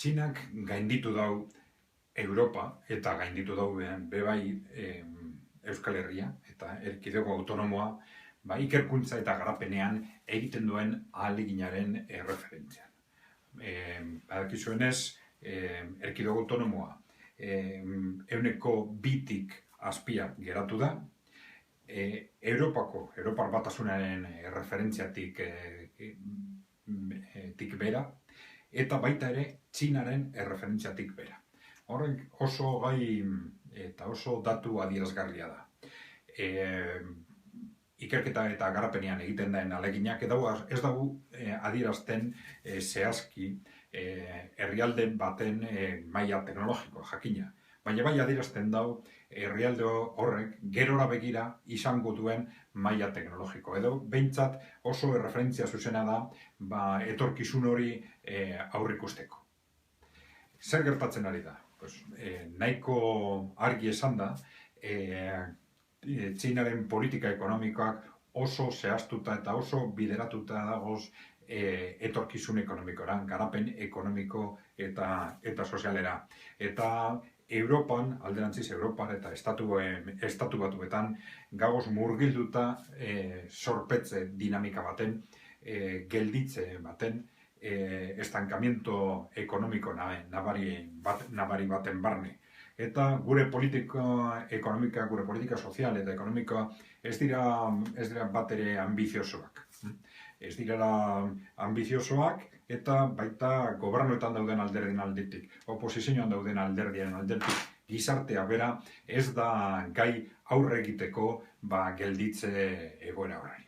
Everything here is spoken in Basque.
Txinak gainditu dau Europa eta gainditu dau bebai Euskal Herria eta erkidego autonomoa ikerkuntza eta garapenean egiten duen ahaleginaren referentzian. Badakizuenez, erkidego autonomoa 2tik azpia geratu da, Europar Batasunaren referentziatik bera, eta baita ere Txinaren referentziatik bera. Horrek oso gai eta oso datu adierazgarria da. Ikerketa eta garapenean egiten den ahaleginak ez dago adierazten zehazki herrialde baten maila teknologikoa jakina. Baina bai adierazten dau herrialde horrek gerora begira izango duen maila teknologiko. Edo behintzat oso referentzia zuzena da etorkizun hori aurreikusteko. Zer gertatzen ari da? Nahiko argi esan da, Txinaren politika ekonomikoak oso zehaztuta eta oso bideratuta dagoz etorkizun ekonomikoran, garapen ekonomiko eta sozialera. Eta Europan, alderantziz Europar eta estatu batuetan, gagoz murgilduta zorpetze dinamika baten, gelditze baten, estankamiento ekonomiko nabari baten barne. Eta gure politika ekonomika, gure politika sozial eta ekonomikoa ez dira bat ere ambiziosoak. Ez dira ambiziosoak eta baita gobernuetan dauden alderdien aldetik, oposizioan dauden alderdien aldetik, gizartea bera ez da gai aurre egiteko gelditze egoera horri.